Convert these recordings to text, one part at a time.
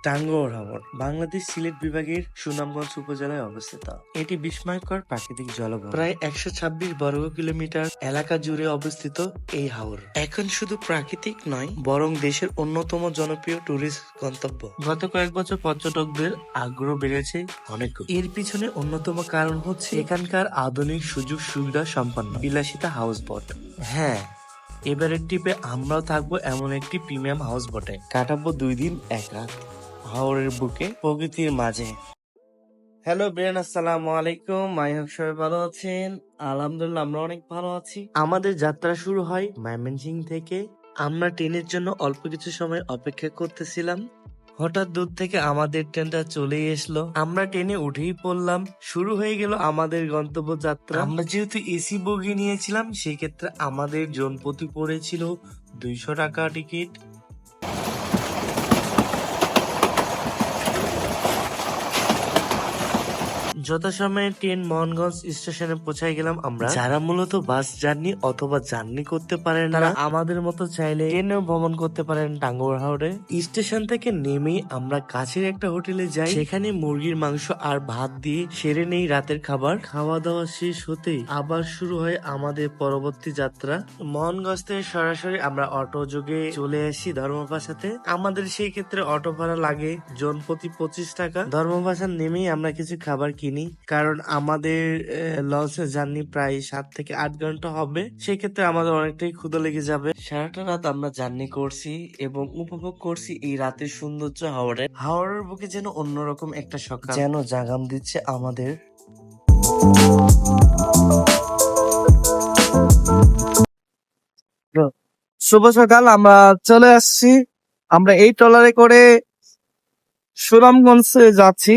টাঙ্গুয়ার হাওর বাংলাদেশ সিলেট বিভাগের সুনামগঞ্জ উপজেলায় অবস্থিত। এটি বিস্ময়কর প্রাকৃতিক জলভূমি, প্রায় 126 বর্গ কিলোমিটার এলাকা জুড়ে অবস্থিত এই হাওর এখন শুধু প্রাকৃতিক নয়, বরং দেশের অন্যতম জনপ্রিয় টুরিস্ট গন্তব্য। গত কয়েক বছর পর্যটকদের আগ্রহ বেড়েছে অনেক। এর পিছনে অন্যতম কারণ হচ্ছে এখানকার আধুনিক সুযোগ সুবিধা সম্পন্ন বিলাসিতা হাউস বোট। হ্যাঁ, এবারের ট্রিপে আমরাও থাকবো এমন একটি প্রিমিয়াম হাউস বোটে। কাটাবো 2 দিন 1 রাত হাওরের বুকে, প্রকৃতির মাঝে। হ্যালো ব্রেন, আসসালামু আলাইকুম। মাই হোক সবাই ভালো আছেন। আলহামদুলিল্লাহ আমরা অনেক ভালো আছি। আমাদের যাত্রা শুরু হয় ময়মনসিংহ থেকে। আমরা ট্রেনের জন্য অল্প কিছু সময় অপেক্ষা করতেছিলাম। হঠাৎ দূর থেকে আমাদের ট্রেনটা চলেই আসলো। আমরা ট্রেনে উঠেই পড়লাম। শুরু হয়ে গেল আমাদের গন্তব্য যাত্রা। আমরা যেহেতু এসি বগি নিয়েছিলাম, সেক্ষেত্রে আমাদের জন প্রতি পড়েছিল 200 টাকা টিকিট। যথাসময়ে ট্রেন মোহনগঞ্জ স্টেশনে পৌঁছায় গেলাম আমরা। যারা মূলত বাস জার্নি অথবা জার্নি করতে পারেন তারা আমাদের মতো চাইলে ট্রেনেও ভ্রমণ করতে পারেন টাঙ্গুয়ার হাওরে। স্টেশন থেকে নেমেই আমরা কাছের একটা হোটেলে যাই। সেখানে মুরগির মাংস আর ভাত দিয়ে সেরে নেই রাতের খাবার। খাওয়া দাওয়া শেষ হতেই আবার শুরু হয় আমাদের পরবর্তী যাত্রা। মোহনগঞ্জ থেকে সরাসরি আমরা অটো যোগে চলে আসি ধর্মপাশাতে। আমাদের সেই ক্ষেত্রে অটো ভাড়া লাগে জন প্রতি 25 টাকা। ধর্মপাশা নেমেই আমরা কিছু খাবার কিনি, কারণ আমাদের লঞ্চের জার্নি প্রায় 7 থেকে 8 ঘন্টা হবে। সেক্ষেত্রে আমাদের অনেকটাই ক্ষুধা লেগে যাবে। সারাটা রাত আমরা জার্নি করছি এবং উপভোগ করছি এই রাতের সৌন্দর্য হাওড়ে। হাওড়ের বুকে যেন অন্যরকম একটা সকাল যেন জাগাম দিচ্ছে আমাদের। শুভ সকাল, আমরা চলে আসছি। আমরা এই ট্রলারে করে সুনামগঞ্জে যাচ্ছি।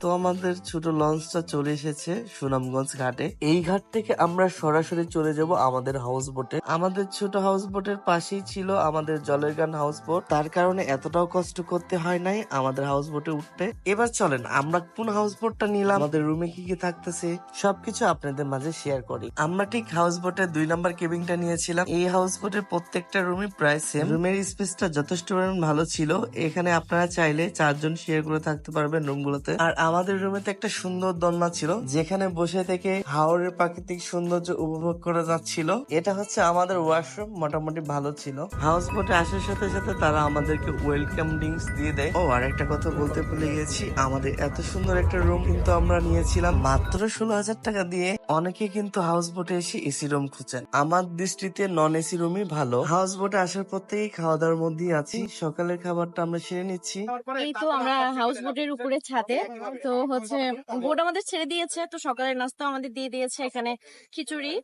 তো আমাদের ছোট লঞ্চটা চলে এসেছে সুনামগঞ্জ ঘাটে। এই ঘাট থেকে আমরা সরাসরি চলে যাব আমাদের হাউস বোটে। আমাদের ছোট হাউস বোটের পাশেই ছিল আমাদের জলের গান হাউস বোট, তার কারণে এতটাও কষ্ট করতে হয় নাই আমাদের হাউস বোটে উঠতে। এবার চলেন আমরা কোন হাউস বোটটা নিলাম, আমাদের রুমে কি কি থাকতেছে সবকিছু আপনাদের মাঝে শেয়ার করি। আমরা ঠিক হাউস বোটের 2 নম্বর কেবিনটা নিয়েছিলাম। এই হাউস বোটের প্রত্যেকটা রুমই প্রায় সেম। রুমের স্পেসটা যথেষ্ট ভালো ছিল। এখানে আপনারা চাইলে 4 জন শেয়ার করে থাকতে পারবেন রুমগুলোতে। আর আমাদের রুমেতে একটা সুন্দর দোলনা ছিল, যেখানে বসে থেকে হাওরের প্রাকৃতিক সৌন্দর্য উপভোগ করা যাচ্ছিল। এটা হচ্ছে আমাদের ওয়াশরুম, মোটামুটি ভালো ছিল। হাউস বোটে আসার সাথে সাথে তারা আমাদেরকে ওয়েলকাম ড্রিঙ্কস দিয়ে দেয়। ও আর একটা কথা বলতে ভুলে গেছি, আমাদের এত সুন্দর একটা রুম কিন্তু আমরা নিয়েছিলাম মাত্র 16,000 টাকা দিয়ে। অনেকে কিন্তু হাউস বোটে এসে এসি রুম খুঁজেন, আমার দৃষ্টিতে নন এসি রুমই ভালো। হাউস বোটে আসার পর থেকেই খাওয়া দাওয়ার মধ্যেই আছি। সকালের খাবারটা আমরা সেরে নিচ্ছি। এই তো আমরা হাউস বোটের উপরে ছাদে। তো হচ্ছে বোট আমাদের ছেড়ে দিয়েছে, তো সকালের নাস্তা আমাদের দিয়ে দিয়েছে এখানে খিচুড়ি,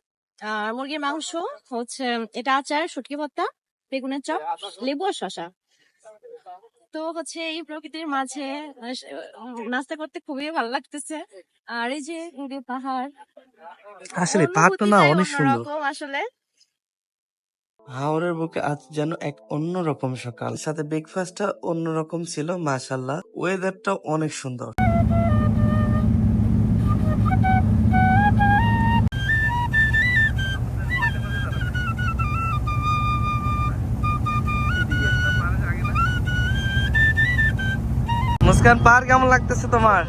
মুরগির মাংস, হচ্ছে এটা আচার, শুটকি ভর্তা, বেগুনের চপ, লেবু আর শসা। তো হচ্ছে এই প্রকৃতির মাঝে নাস্তা করতে খুবই ভালো লাগতেছে। আর এই যে পাহাড়, আসলে পাহাড়টা না অনেক সুন্দর। আসলে হাওরের বুকে আজ যেন এক অন্যরকম সকাল, সাথে ব্রেকফাস্টটা অন্যরকম ছিল। মাশাআল্লাহ, ওয়েদারটা অনেক সুন্দর। মুস্কান, পাহাড় কেমন লাগতেছে তোমার?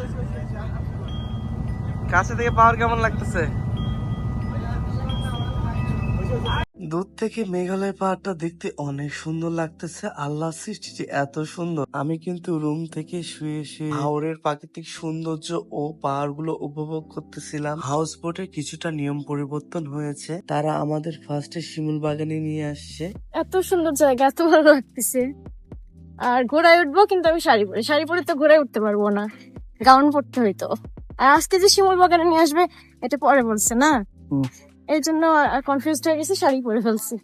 কাছে থেকে পাহাড় কেমন লাগতেছে? দূর থেকে মেঘালয় পাহাড়টা দেখতে অনেক সুন্দর লাগতেছে। আল্লাহ সৃষ্টি যে এত সুন্দর। আমি কিন্তু রুম থেকে শুয়ে শুয়ে হাওরের প্রাকৃতিক সৌন্দর্য ও পাহাড়গুলো উপভোগ করতেছিলাম। হাউস বোটের কিছুটা নিয়ম পরিবর্তন হয়েছে। তারা আমাদের ফার্স্টে শিমুল বাগানে নিয়ে আসছে। এত সুন্দর জায়গা, এত ভালো লাগতেছে। আর ঘোড়ায় উঠবো, কিন্তু আমি শাড়ি পরে তো ঘোড়ায় উঠতে পারবো না, গাউন পরতে হইতো। আর আজকে যে শিমুল বাগানে নিয়ে আসবে এটা পরে বলছে না, এই জন্য কনফিউজ হয়ে গেছি, শাড়ি পরে ফেলছি।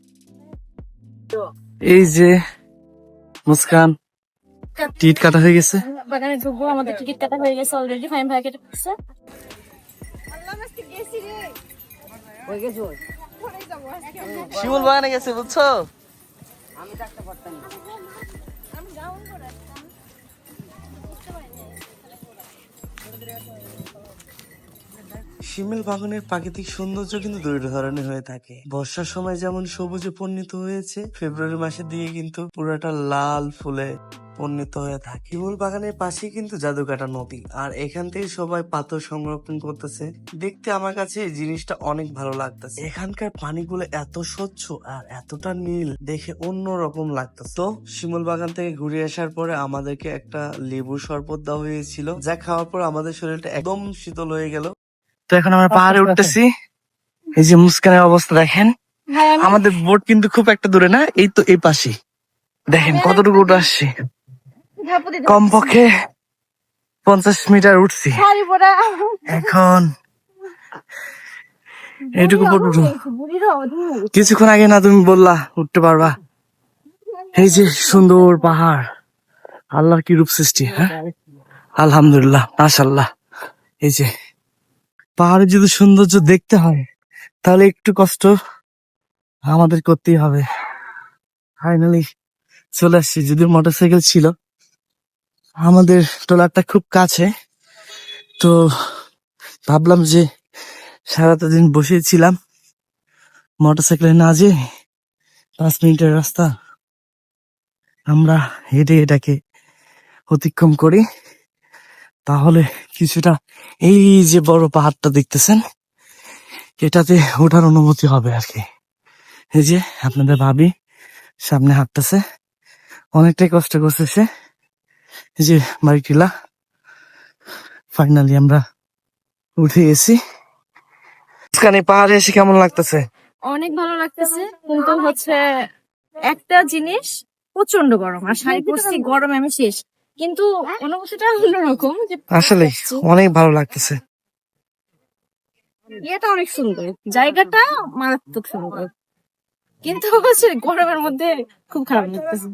এই যে মুস্কান, টিকিট কাটা হয়ে গেছে। বাগানে ঢুকবো, আমাদের টিকিট কাটা হয়ে গেছে অলরেডি, ফাইন ভাই কেটে দিচ্ছে। শিমুল বাগানে গেছে, বুঝছো? শিমুল বাগানের প্রাকৃতিক সৌন্দর্য কিন্তু দুই ধরনের হয়ে থাকে। বর্ষার সময় যেমন সবুজে পরিণত হয়েছে, ফেব্রুয়ারি মাসের দিকে কিন্তু পুরোটা লাল ফুলে পরিণত হয়ে থাকে। শিমুল বাগানের পাশেই কিন্তু জাদুকাটা নদী, আর এখান থেকে সবাই পাথর সংরক্ষণ করতেছে। দেখতে আমার কাছে এই জিনিসটা অনেক ভালো লাগতেছে। এখানকার পানিগুলো এত স্বচ্ছ আর এতটা নীল, দেখে অন্যরকম লাগতেছে। তো শিমুল বাগান থেকে ঘুরে আসার পরে আমাদেরকে একটা লেবুর শরবত দেওয়া হয়েছিল, যা খাওয়ার পর আমাদের শরীরটা একদম শীতল হয়ে গেল। তো এখন আমরা পাহাড়ে উঠতেছি। এই যে মুস্কানের অবস্থা দেখেন। আমাদের বোট কিন্তু খুব একটা দূরে না, এই তো এই পাশে দেখেন কতটুকু উঠে আসছে। কমপক্ষে 50 মিটার উঠছি। এখন এইটুকু বোট উঠো। কিছুক্ষণ আগে না তুমি বললা উঠতে পারবা। এই যে সুন্দর পাহাড়, আল্লাহর কি রূপ সৃষ্টি। হ্যাঁ, আলহামদুলিল্লাহ, মাশাআল্লাহ। এই যে পাহাড়ের যদি সৌন্দর্য দেখতে হয় তাহলে একটু কষ্ট আমাদের করতেই হবে। ফাইনালি চলে আসছি। যদিও মোটরসাইকেল ছিল, আমাদের ট্রলারটা খুব কাছে, তো ভাবলাম যে সারাটা দিন বসেছিলাম মোটরসাইকেলে না, যে 5 মিনিটের রাস্তা আমরা হেঁটে এটাকে অতিক্রম করি, তাহলে কিছুটা এই যে বড় পাহাড়টা দেখতেছেন এটাতে ওঠার অনুমতি হবে আর কি। এই যে আপনাদের ভাবি সামনে হাঁটতেছে, অনেকটাই কষ্ট করছে সে। এই যে বাড়িটিলা, ফাইনালি আমরা উঠে গেছি। পাহাড়ে এসে কেমন লাগতেছে? অনেক ভালো লাগতেছে, কিন্তু হচ্ছে একটা জিনিস, প্রচন্ড গরম, আর শাড়ি পরছি গরমে আমি শেষ, কিন্তু অনুভূতিটা অন্যরকম। যে আসলে অনেক ভালো লাগতেছে। ইয়েটা অনেক সুন্দর, জায়গাটা মারাত্মক সুন্দর, কিন্তু হচ্ছে গরমের মধ্যে খুব খারাপ লাগতেছে।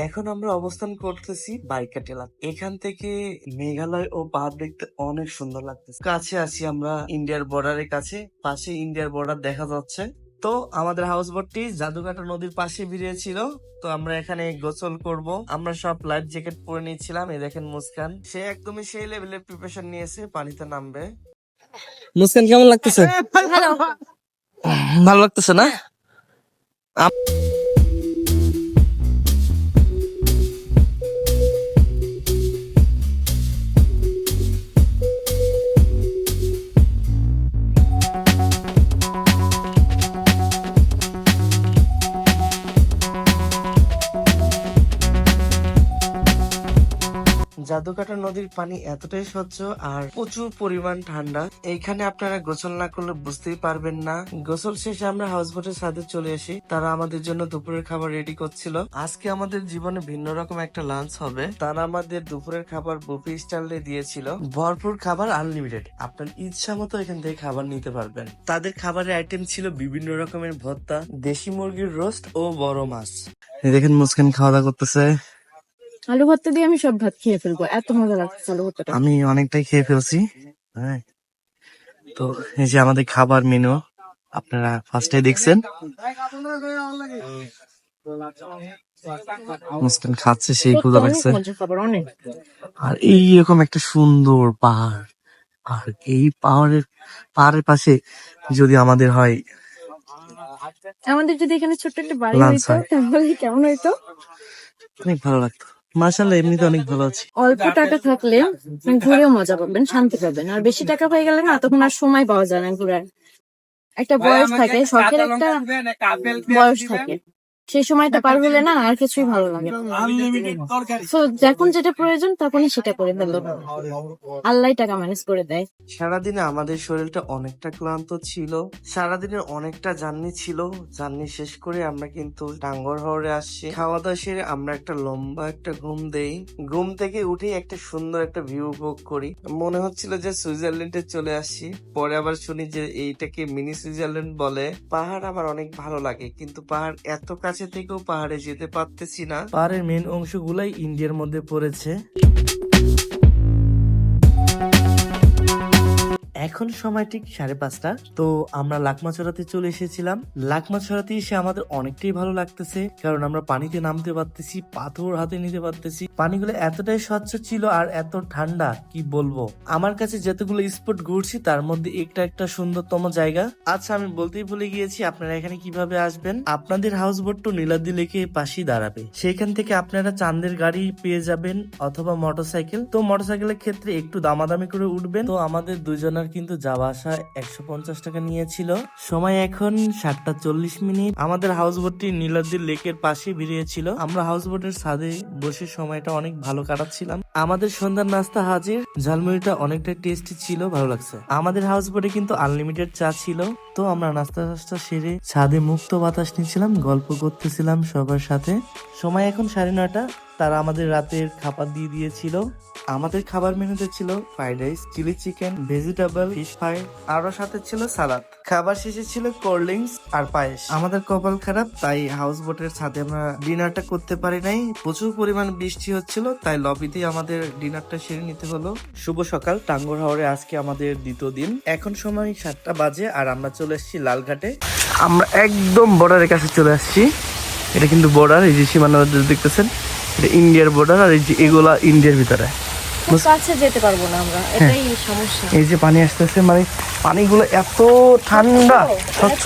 এখন আমরা অবস্থান করতেছি বাইকাটেলা। এখান থেকে মেঘালয় ও পাহাড় দেখতে অনেক সুন্দর লাগতেছে। কাছে আছি আমরা ইন্ডিয়ার বর্ডারের কাছে, পাশে ইন্ডিয়ার বর্ডার দেখা যাচ্ছে। তো আমাদের হাউস বোটটি জাদুকাটা নদীর পাশে বেরিয়েছিল, তো আমরা এখানে গোসল করব। আমরা সব লাইফ জ্যাকেট পরে নিয়েছিলাম। এই দেখেন মুস্কান, সে একদমই সেই লেভেলের প্রিপারেশন নিয়েছে, পানিতে নামবে। মুস্কান কেমন লাগতেছে? হ্যালো, ভালো লাগতেছে না? জাদুকাটা নদীর পানি এতটাই স্বচ্ছ আর প্রচুর পরিমাণ ঠান্ডা। এইখানে আপনারা গোসল না করলে বুঝতেই পারবেন না। গোসল শেষে আমরা হাউস বোটের সাথে চলে আসি, তারা আমাদের জন্য দুপুরের খাবার রেডি করছিল। আজকে আমাদের জীবনে ভিন্ন রকম একটা লাঞ্চ হবে। তারা আমাদের দুপুরের খাবার বুফে স্টাইলে দিয়েছিল, ভরপুর খাবার, আনলিমিটেড। আপনার ইচ্ছা মতো এখান থেকে খাবার নিতে পারবেন। তাদের খাবারের আইটেম ছিল বিভিন্ন রকমের ভর্তা, দেশি মুরগির রোস্ট ও বড় মাছ। দেখেন মুস্কান খাওয়া দাওয়া করতেছে। আলু ভর্তা দিয়ে আমি সব ভাত খেয়ে ফেলবো, এত মজা লাগছে আলু ভর্তাটা। আমি অনেকটাই খেয়ে ফেলছি। হ্যাঁ, তো এই যে আমাদের খাবার মেনু আপনারা ফার্স্টে দেখছেন। মুস্কান খাচ্ছে, সেই ক্ষুধা লাগছে। মজার খাবার অনেক। আর এইরকম একটা সুন্দর পাহাড়, আর এই পাহাড়ের পাশে যদি আমাদের হয়, আমাদের যদি এখানে ছোট্ট একটা বাড়ি লাঞ্চ হইতো হয়, তাহলে কেমন হইতো? অনেক ভালো লাগতো। মাশাআল্লাহ, এমনিতে অনেক ভালো আছি। অল্প টাকা থাকলে ঘুরেও মজা পাবেন, শান্তি পাবেন, আর বেশি টাকা পেয়ে গেলে না, তখন আর সময় পাওয়া যায় না ঘুরার। একটা বয়স থাকে, শখের একটা বয়স থাকে, সেই সময়টা পার হলে না আর কিছুই ভালো লাগে না। So, যখন যেটা প্রয়োজন তখনই সেটা করে ফেলো, আল্লাহ টাকা ম্যানেজ করে দেয়। সারাদিনে আমাদের শরীরটা অনেকটা ক্লান্ত ছিল, সারাদিনের অনেকটা জার্নি ছিল। জার্নি শেষ করে আমরা কিন্তু টাঙ্গর হাওরে আসছি। খাওয়া দাওয়া সেরে আমরা একটা লম্বা একটা ঘুম দেই। ঘুম থেকে উঠে একটা সুন্দর একটা ভিউ উপভোগ করি। মনে হচ্ছিল যে সুইজারল্যান্ডে চলে আসছি। পরে আবার শুনি যে এইটাকে মিনি সুইজারল্যান্ড বলে। পাহাড় আমার অনেক ভালো লাগে, কিন্তু পাহাড় এত কাছে থেকেও পাহাড়ে যেতে পারতেছি না। পাহাড়ের মেন অংশগুলাই ইন্ডিয়ার মধ্যে পড়েছে। এখন সময় ঠিক 5:30। তো আমরা লাকমাছড়াতে চলে এসেছিলাম। লাকমাছড়াতে এসে আমাদের অনেকটাই ভালো লাগতেছে, কারণ আমরা পানিতে নামতে পারতেছি, পাথর হাতে নিতে পারতেছি। পানিগুলো এতটাই স্বচ্ছ ছিল আর এত ঠান্ডা, কি বলবো। আমার কাছে যতগুলো স্পট ঘুরছি তার মধ্যে একটা সুন্দরতম জায়গা। আচ্ছা, আমি বলতেই ভুলে গিয়েছি, আপনারা এখানে কিভাবে আসবেন। আপনাদের হাউস বোট তো নীলাদ্রি লেকে পাশেই দাঁড়াবে। সেখান থেকে আপনারা চাঁদের গাড়ি পেয়ে যাবেন অথবা মোটরসাইকেল। তো মোটরসাইকেলের ক্ষেত্রে একটু দামাদামি করে উঠবেন। তো আমাদের দুজনের কিন্তু যাওয়া আসা 150 টাকা নিয়েছিল। সময় এখন 7:40। আমাদের হাউস বোটটি নীলাদ্রি লেকের পাশে বেরিয়েছিল। আমরা হাউস বোটের ছাদে বসে সময়টা অনেক ভালো কাটাচ্ছিলাম। আমাদের সন্ধ্যার নাস্তা হাজির। ঝালমুড়িটা অনেকটা টেস্টি ছিল, ভালো লাগছে। আমাদের হাউস বোটে কিন্তু আনলিমিটেড চা ছিল। তো আমরা নাস্তা সেরে ছাদে মুক্ত বাতাস নিচ্ছিলাম, গল্প করতেছিলাম সবার সাথে। সময় এখন 9:30। তারা আমাদের রাতের খাবার দিয়ে দিয়েছিল। আমাদের খাবার মেনুতে ছিল fried rice, chilli chicken, vegetable, fish fry, আরো সাথে ছিল সালাদ। খাবার শেষে ছিল কোল্ড ড্রিঙ্কস আর পায়েস। আমাদের কপাল খারাপ, তাই হাউস বোটের সাথে আমরা ডিনারটা করতে পারি নাই। প্রচুর পরিমাণ বৃষ্টি হচ্ছিল, তাই লবিতেই আমাদের ডিনারটা সেরে নিতে হলো। শুভ সকাল। টাঙ্গুয়ার হাওরে আজকে আমাদের দ্বিতীয় দিন। এখন সময় 7টা বাজে আর আমরা চলে এসেছি লালঘাটে। আমরা একদম বর্ডারের কাছে চলে আসছি। এটা কিন্তু বর্ডার, এই যে সীমানা দেখতেছেন, এটা ইন্ডিয়ার বর্ডার। আর এই যে এগুলা ইন্ডিয়ার ভিতরে, কাছে যেতে পারবো না আমরা, এটাই সমস্যা। এই যে পানি আসতেছে, মানে পানিগুলো এত ঠান্ডা, স্বচ্ছ,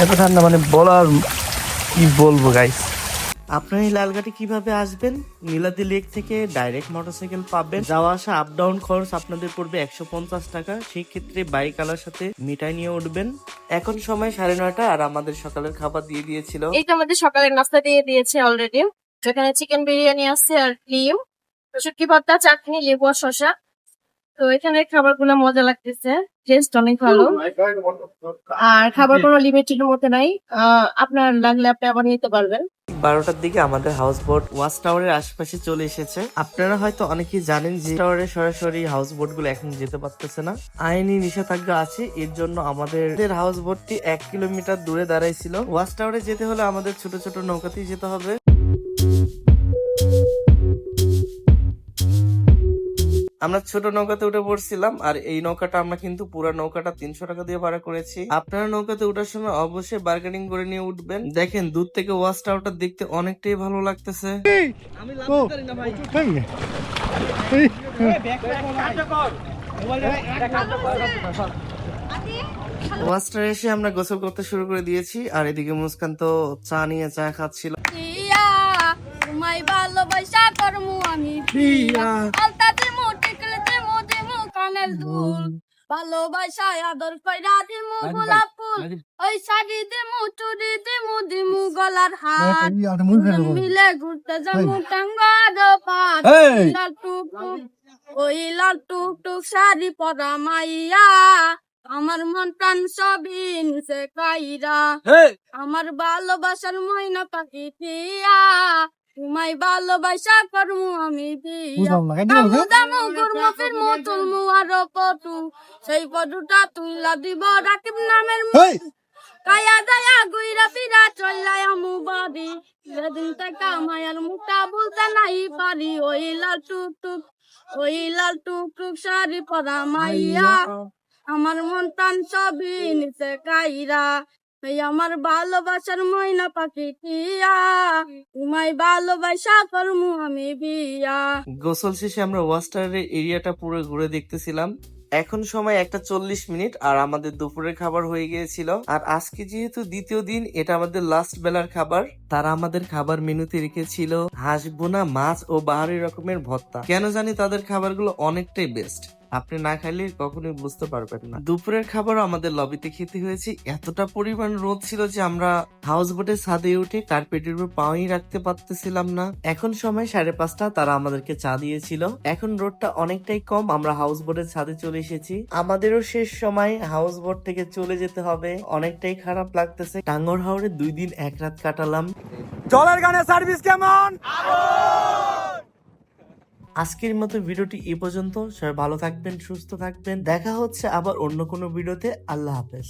এত ঠান্ডা, মানে বলার কি বলবো গাইস। আপনারা এই লালঘাটে কিভাবে আসবেন? নীলাদ্রি লেক থেকে ডাইরেক্ট মোটরসাইকেল পাবেন। যাওয়া আসা আপ ডাউন খরচ আপনাদের পড়বে 150 টাকা। সেই ক্ষেত্রে বাইক আলার সাথে মিঠাই নিয়ে উঠবেন। এখন সময় 9:30 আর আমাদের সকালের খাবার দিয়ে দিয়েছিল। এই তো আমাদের সকালের নাস্তা দিয়ে দিয়েছে অলরেডি। যেখানে চিকেন বিরিয়ানি আছে আর ডিম, শুটকি ভর্তা, চাটনি, লেবু আর শসা। তো এখানে খাবারগুলো মজা লাগতেছে, টেস্ট অনেক ভালো। আর খাবার কোনো লিমিটেড মধ্যে নাই, আপনার লাগলে আপনি আবার নিতে পারবেন। 12টার দিকে আমাদের হাউস বোট ওয়াচ টাওয়ারের আশেপাশে চলে এসেছে। আপনারা হয়তো অনেকেই জানেন যে টাওয়ারে সরাসরি হাউস বোট গুলো এখন যেতে পারতেছে না, আইনি নিষেধাজ্ঞা আছে। এর জন্য আমাদের হাউস বোটটি 1 কিলোমিটার দূরে দাঁড়াইছিল। ওয়াচ টাওয়ারে যেতে হলে আমাদের ছোট ছোট নৌকাতেই যেতে হবে। আমরা ছোট নৌকাতে উঠে পড়ছিলাম, আর এই নৌকাটা আমরা কিন্তু পুরো নৌকাটা 300 টাকা দিয়ে ভাড়া করেছি। আপনারা নৌকাতে ওঠার সময় অবশ্যই বার্গেনিং করে নিয়ে উঠবেন। দেখেন দূর থেকে ওয়াচ টাওয়ারটা দেখতে অনেকটাই ভালো লাগতেছে। ওয়াচ টাওয়ারে এসে আমরা গোসল করতে শুরু করে দিয়েছি, আর এদিকে মুস্কান তো চা নিয়ে চা খাচ্ছিল। তোমায় ভালোবাসা করমু আমি আলতা দিমু টিকলে দিমু দিমু কানের দুল ভালোবাসা আদর কইরা দিমু গোলাপ ফুল ওই শাড়ি দিমু চুড়ি দিমু দিমু গলার হার মিলে ঘুরতে যাবো টাঙ্গার পার লাল টুক টুক ওই লাল টুক টুক শাড়ি পরা মাইয়া আমার মন প্রাণ সবই নিছে কাইরা আমার ভালোবাসার ময়না পাখি টিয়া তোমায় ভালোবাসা করমু আমি বিয়া দামু দামু গুরমু ফিরমু তুলমু আরো পটু সেই পটুটা তুইলা দিব রাকিব নামের কায়া দায়া গুইরা ফিরা চল্লাই আমু বাড়ি যেদিন থেকে মায়ার মুখটা বলতে নাই পারি ওই লাল টুক টুক ওই লাল টুক টুক শাড়ি পরা মাইয়া আমার মন প্রাণ সবই নিচে কাইরা এই আমার ভালোবাসার ময়না পাখি টিয়া তোমায় ভালোবাসা করমু আমি বিয়া। গোসল শেষে আমরা ওয়াচ টাওয়ারের এরিয়াটা পুরো ঘুরে দেখতেছিলাম। এখন সময় 1:40 আর আমাদের দুপুরের খাবার হয়ে গিয়েছিল। আর আজকে যেহেতু দ্বিতীয় দিন, এটা আমাদের লাস্ট বেলার খাবার। তারা আমাদের খাবার মেনুতে রেখেছিল হাঁস বোনা, মাছ ও বাহারি রকমের ভর্তা। কেন জানি তাদের খাবারগুলো অনেকটাই বেস্ট, আপনি না খাইলে কখনোই বুঝতে পারবেন না। দুপুরের খাবারও আমাদের লবিতে খেতে হয়েছে। এতটা পরিমাণ রোদ ছিল যে আমরা হাউস বোটের ছাদে উঠে কার্পেটের উপর পাওই রাখতে পারতেছিলাম না। এখন সময় 5:30, তারা আমাদেরকে চা দিয়েছিল। এখন রোদটা অনেকটাই কম, আমরা হাউস বোটের ছাদে চলে এসেছি। আমাদেরও শেষ সময় হাউস বোট থেকে চলে যেতে হবে, অনেকটাই খারাপ লাগতেছে। টাঙ্গুয়ার হাওরে 2 দিন 1 রাত কাটালাম। জলের গানে সার্ভিস কেমন? আজকের মতো ভিডিওটি এই পর্যন্ত। সবাই ভালো থাকবেন, সুস্থ থাকবেন। দেখা হচ্ছে আবার অন্য কোনো ভিডিওতে। আল্লাহ হাফেজ।